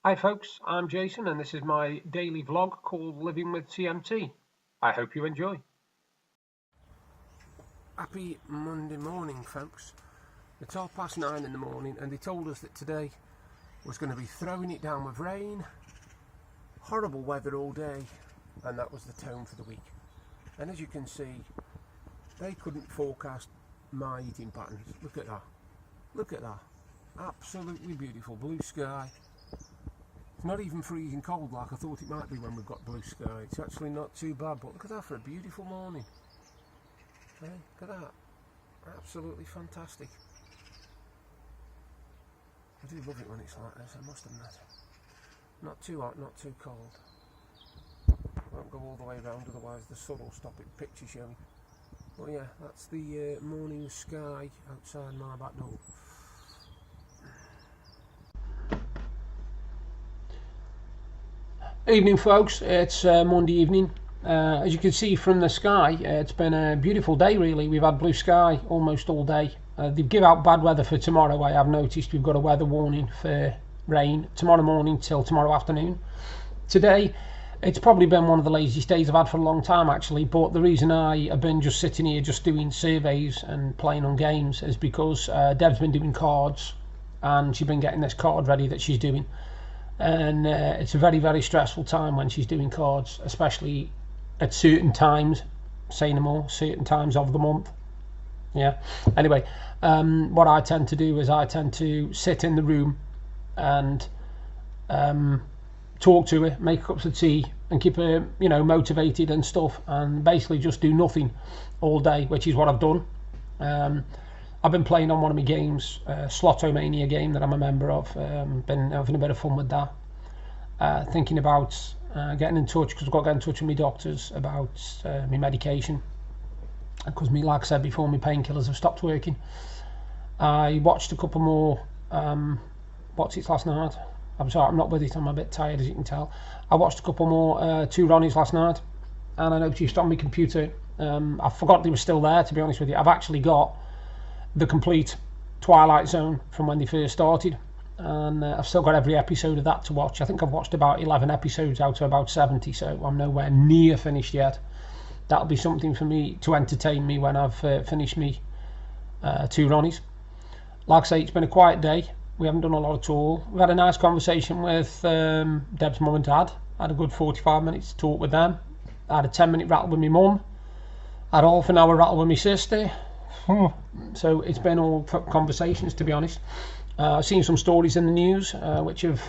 Hi folks, I'm Jason and this is my daily vlog called Living with CMT. I hope you enjoy. Happy Monday morning, folks. It's 9:30 in the morning and they told us that today was going to be throwing it down with rain, horrible weather all day, and that was the tone for the week. And as you can see, they couldn't forecast my eating patterns. Look at that. Look at that. Absolutely beautiful blue sky. It's not even freezing cold like I thought it might be when we've got blue sky. It's actually not too bad, but look at that for a beautiful morning. Hey, look at that. Absolutely fantastic. I do love it when it's like this, I must admit. Not too hot, not too cold. Won't go all the way around, otherwise the sun will stop it picture showing. But yeah, that's the morning sky outside my back door. Evening folks, it's Monday evening. As you can see from the sky, it's been a beautiful day really. We've had blue sky almost all day. They give out bad weather for tomorrow. I have noticed we've got a weather warning for rain tomorrow morning till tomorrow afternoon. Today, it's probably been one of the laziest days I've had for a long time actually, but the reason I have been just sitting here just doing surveys and playing on games is because Deb's been doing cards and she's been getting this card ready that she's doing. And it's a very, very stressful time when she's doing cards, especially at certain times, say no more, certain times of the month. Yeah. Anyway, what I tend to do is I tend to sit in the room and talk to her, make cups of tea, and keep her, motivated and stuff, and basically just do nothing all day, which is what I've done. I've been playing on one of my games, Slotomania game that I'm a member of. Been having a bit of fun with that. Thinking about getting in touch, because I've got to get in touch with my doctors about my medication. Because like I said before, my painkillers have stopped working. I watched a couple more What's It last night. I'm sorry, I'm not with it, I'm a bit tired as you can tell. I watched a couple more Two Ronnies last night, and I noticed on my computer, I forgot they were still there, to be honest with you. I've actually got the complete Twilight Zone from when they first started, and I've still got every episode of that to watch. I think I've watched about 11 episodes out of about 70, so I'm nowhere near finished yet. That'll be something for me to entertain me when I've finished me Two Ronnies. Like I say, it's been a quiet day. We haven't done a lot at all. We've had a nice conversation with Deb's mum and dad. I had a good 45 minutes to talk with them. I had a 10-minute rattle with my mum. I had a half an hour rattle with my sister. So it's been all conversations, to be honest. I've seen some stories in the news which have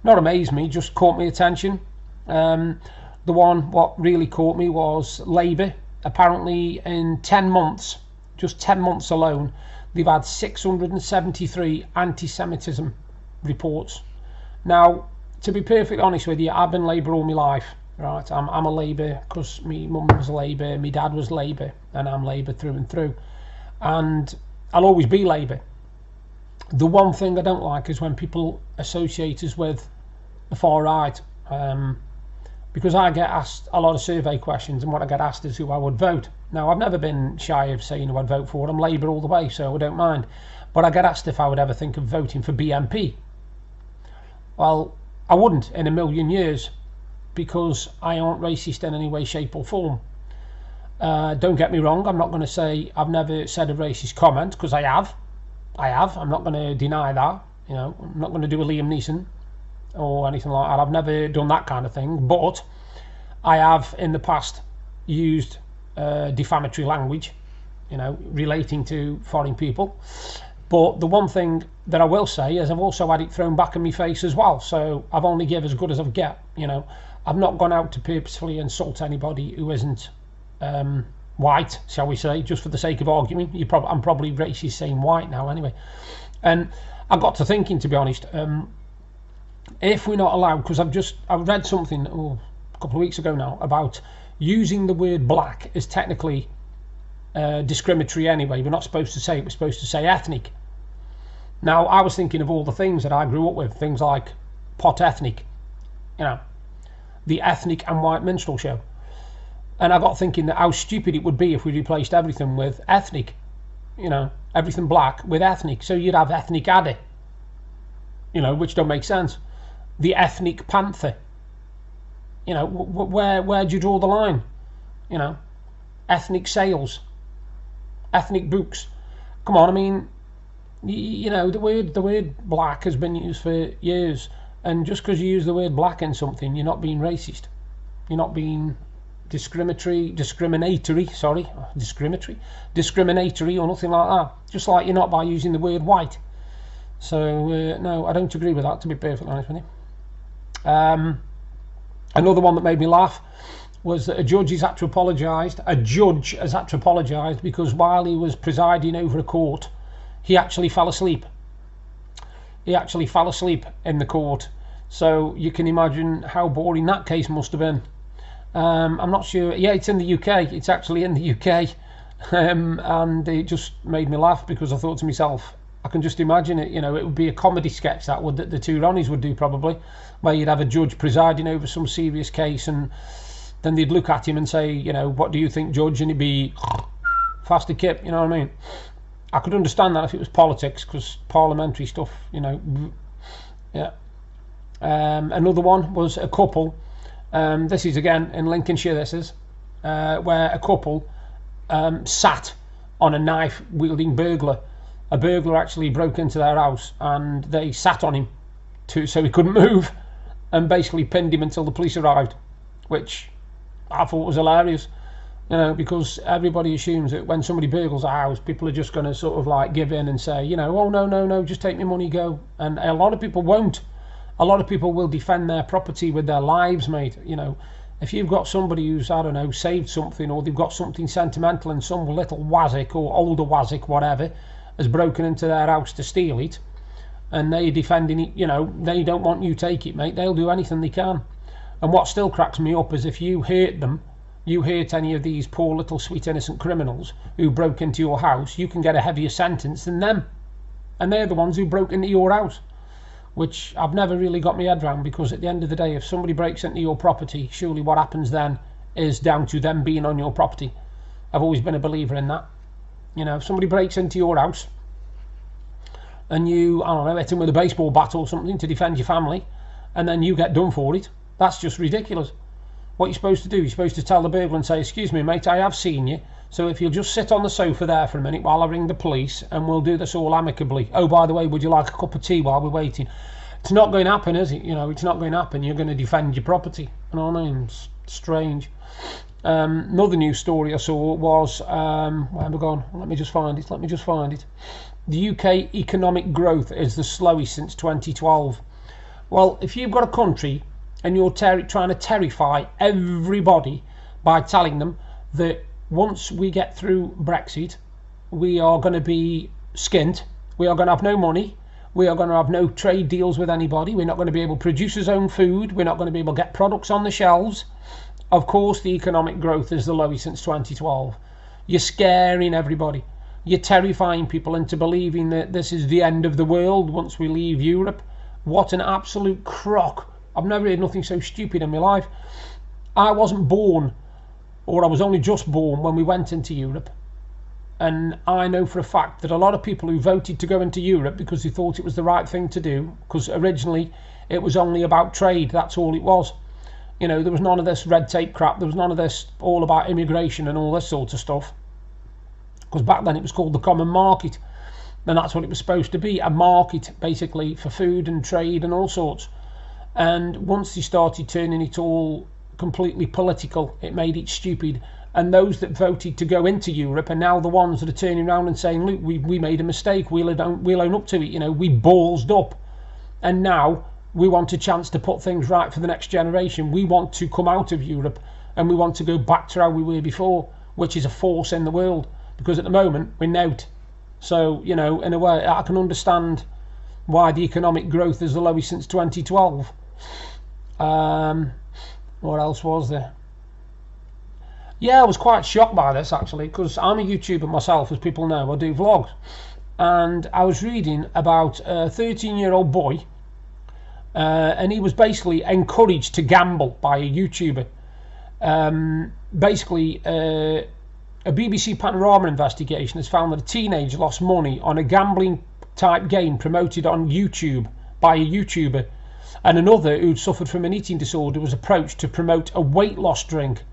not amazed me, just caught my attention. The one what really caught me was Labour. Apparently in 10 months, just 10 months alone, they've had 673 anti-Semitism reports. Now, to be perfectly honest with you, I've been Labour all my life. Right, I'm a Labour because my mum was Labour, my dad was Labour, and I'm Labour through and through. And I'll always be Labour. The one thing I don't like is when people associate us with the far right, because I get asked a lot of survey questions, and what I get asked is who I would vote. Now, I've never been shy of saying who I'd vote for. I'm Labour all the way, so I don't mind. But I get asked if I would ever think of voting for BNP. Well, I wouldn't in a million years, because I aren't racist in any way, shape or form. Don't get me wrong, I'm not going to say I've never said a racist comment, because I have. I'm not going to deny that. I'm not going to do a Liam Neeson or anything like that. I've never done that kind of thing, but I have in the past used defamatory language, relating to foreign people. But the one thing that I will say is I've also had it thrown back in my face as well. So I've only give as good as I've get. I've not gone out to purposefully insult anybody who isn't white, shall we say, just for the sake of arguing. I'm probably racist saying white now anyway. And I got to thinking, to be honest, if we're not allowed, because I read something a couple of weeks ago now about using the word black is technically discriminatory anyway. We're not supposed to say it, we're supposed to say ethnic. Now, I was thinking of all the things that I grew up with, things like pot ethnic, the ethnic and white minstrel show. And I got thinking that how stupid it would be if we replaced everything with ethnic, everything black with ethnic. So you'd have ethnic Addy, which don't make sense. the ethnic panther. You know, where do you draw the line? You know, ethnic sales, ethnic books. Come on, I mean, you know, the word black has been used for years, and just because you use the word black in something, you're not being racist. You're not being discriminatory, or nothing like that. Just like you're not by using the word white. So no, I don't agree with that, to be perfectly honest with you. Another one that made me laugh was that a judge has had to apologise. A judge has had to apologise because while he was presiding over a court, he actually fell asleep. He actually fell asleep in the court. So you can imagine how boring that case must have been. I'm not sure. Yeah, it's in the UK. It's actually in the UK. And it just made me laugh because I thought to myself, I can just imagine it. You know, it would be a comedy sketch that the two Ronnies would do probably, where you'd have a judge presiding over some serious case, and then they'd look at him and say, you know, what do you think, judge? And he'd be faster kip. You know what I mean? I could understand that if it was politics, because parliamentary stuff, you know. Yeah. Another one was a couple. This is again in Lincolnshire. This is where a couple sat on a knife-wielding burglar. A burglar actually broke into their house, and they sat on him so he couldn't move, and basically pinned him until the police arrived, which I thought was hilarious. You know, because everybody assumes that when somebody burgles a house, people are just going to sort of like give in and say, you know, oh no, just take my money, go. And a lot of people won't. A lot of people will defend their property with their lives, mate. You know, if you've got somebody who's, I don't know, saved something, or they've got something sentimental, and some little wazzick or older wazzick, whatever, has broken into their house to steal it, and they're defending it, you know, they don't want you to take it, mate. They'll do anything they can. And what still cracks me up is if you hurt them, you hurt any of these poor little sweet innocent criminals who broke into your house, you can get a heavier sentence than them. And they're the ones who broke into your house, which I've never really got my head around, because at the end of the day, if somebody breaks into your property, surely what happens then is down to them being on your property. I've always been a believer in that. You know, if somebody breaks into your house and you, I don't know, hit them with a baseball bat or something to defend your family, and then you get done for it, that's just ridiculous. What you're supposed to do, you're supposed to tell the burglar and say, excuse me, mate, I have seen you, so if you'll just sit on the sofa there for a minute while I ring the police, and we'll do this all amicably. Oh, by the way, would you like a cup of tea while we're waiting? It's not going to happen, is it? You know, it's not going to happen. You're going to defend your property. You know what I mean? It's strange. Another news story I saw was, where have I gone? Let me just find it. The UK economic growth is the slowest since 2012. Well, if you've got a country and you're trying to terrify everybody by telling them that once we get through Brexit, we are going to be skint, we are going to have no money, we are going to have no trade deals with anybody, we're not going to be able to produce our own food, we're not going to be able to get products on the shelves. Of course the economic growth is the lowest since 2012. You're scaring everybody. You're terrifying people into believing that this is the end of the world once we leave Europe. What an absolute crock. I've never heard nothing so stupid in my life. I wasn't born, or I was only just born when we went into Europe. And I know for a fact that a lot of people who voted to go into Europe because they thought it was the right thing to do, because originally it was only about trade, that's all it was. You know, there was none of this red tape crap, there was none of this all about immigration and all this sort of stuff. Because back then it was called the common market, and that's what it was supposed to be, a market basically for food and trade and all sorts. And once they started turning it all completely political, it made it stupid. And those that voted to go into Europe are now the ones that are turning around and saying, look, we made a mistake, we'll own up to it, you know, we ballsed up. And now we want a chance to put things right for the next generation. We want to come out of Europe and we want to go back to how we were before, which is a force in the world, because at the moment we're out. So, you know, in a way I can understand why the economic growth is the lowest since 2012. What else was there? Yeah, I was quite shocked by this actually, because I'm a YouTuber myself, as people know. I do vlogs, and I was reading about a 13-year-old boy, and he was basically encouraged to gamble by a YouTuber. Basically, a BBC Panorama investigation has found that a teenager lost money on a gambling type game promoted on YouTube by a YouTuber. And another who'd suffered from an eating disorder was approached to promote a weight loss drink.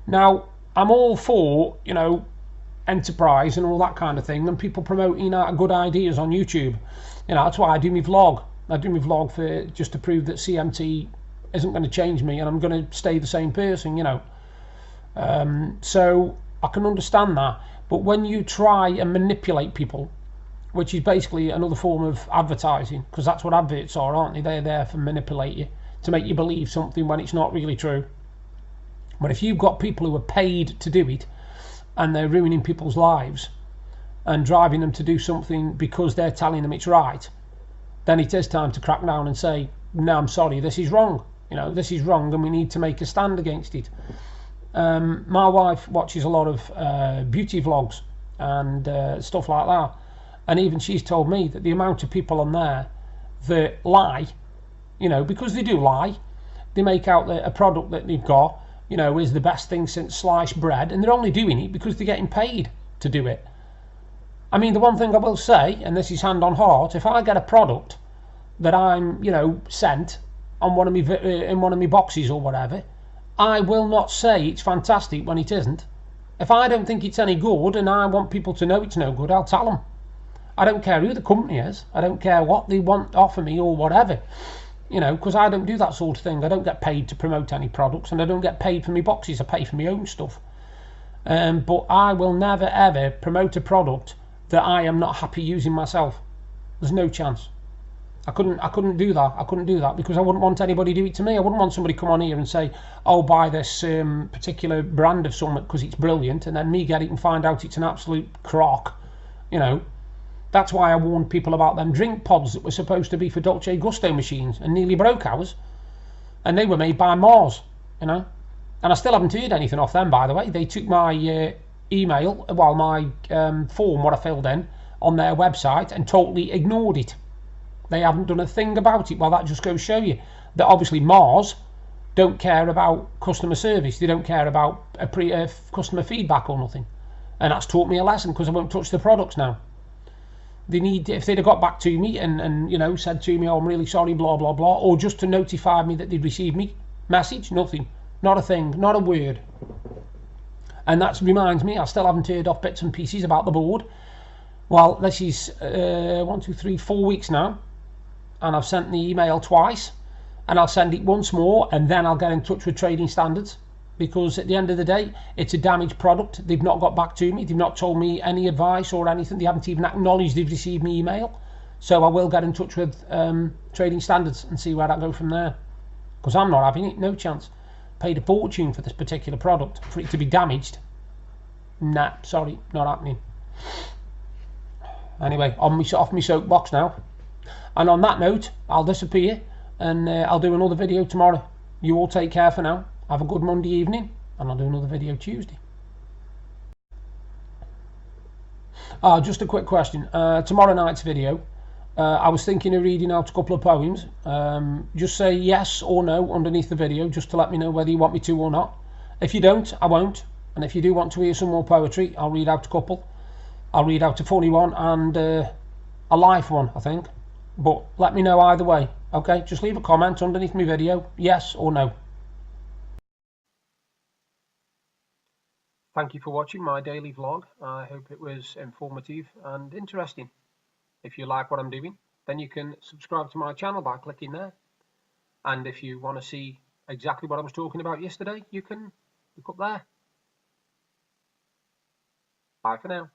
Now, I'm all for, you know, enterprise and all that kind of thing, and people promoting good ideas on YouTube. You know, that's why I do my vlog. I do my vlog for just to prove that CMT isn't going to change me and I'm going to stay the same person, you know. So I can understand that. But when you try and manipulate people, which is basically another form of advertising, because that's what adverts are, aren't they? They're there to manipulate you, to make you believe something when it's not really true. But if you've got people who are paid to do it, and they're ruining people's lives and driving them to do something because they're telling them it's right, then it is time to crack down and say, no, I'm sorry, this is wrong. You know, this is wrong and we need to make a stand against it. My wife watches a lot of beauty vlogs and stuff like that. And even she's told me that the amount of people on there that lie, you know, because they do lie, they make out that a product that they've got, you know, is the best thing since sliced bread, and they're only doing it because they're getting paid to do it. I mean, the one thing I will say, and this is hand on heart, if I get a product that I'm, you know, sent on one of me in one of my boxes or whatever, I will not say it's fantastic when it isn't. If I don't think it's any good and I want people to know it's no good, I'll tell them. I don't care who the company is. I don't care what they want to offer me or whatever. You know, because I don't do that sort of thing. I don't get paid to promote any products, and I don't get paid for my boxes. I pay for my own stuff. But I will never ever promote a product that I am not happy using myself. There's no chance. I couldn't do that. I couldn't do that because I wouldn't want anybody to do it to me. I wouldn't want somebody to come on here and say, "Oh, buy this particular brand of something because it's brilliant," and then me get it and find out it's an absolute crock. You know. That's why I warned people about them drink pods that were supposed to be for Dolce Gusto machines and nearly broke ours. And they were made by Mars, you know. And I still haven't heard anything off them, by the way. They took my email, well, my form, what I filled in, on their website and totally ignored it. They haven't done a thing about it. Well, that just goes to show you that obviously Mars don't care about customer service. They don't care about customer feedback or nothing. And that's taught me a lesson because I won't touch the products now. They need, if they'd have got back to me and you know, said to me, "Oh, I'm really sorry, blah blah blah," or just to notify me that they'd received me message, nothing, not a thing, not a word. And that reminds me, I still haven't heard off bits and pieces about the board. Well, this is 4 weeks now, and I've sent the email twice, and I'll send it once more, and then I'll get in touch with Trading Standards. Because at the end of the day, it's a damaged product. They've not got back to me. They've not told me any advice or anything. They haven't even acknowledged they've received my email. So I will get in touch with Trading Standards and see where that goes from there. Because I'm not having it, no chance. Paid a fortune for this particular product. For it to be damaged, nah, sorry, not happening. Anyway, off my soapbox now. And on that note, I'll disappear and I'll do another video tomorrow. You all take care for now. Have a good Monday evening, and I'll do another video Tuesday. Just a quick question. Tomorrow night's video, I was thinking of reading out a couple of poems. Just say yes or no underneath the video, just to let me know whether you want me to or not. If you don't, I won't. And if you do want to hear some more poetry, I'll read out a couple. I'll read out a funny one and a life one, I think. But let me know either way. Okay, just leave a comment underneath my video, yes or no. Thank you for watching my daily vlog. I hope it was informative and interesting. If you like what I'm doing, then you can subscribe to my channel by clicking there. And if you want to see exactly what I was talking about yesterday, you can look up there. Bye for now.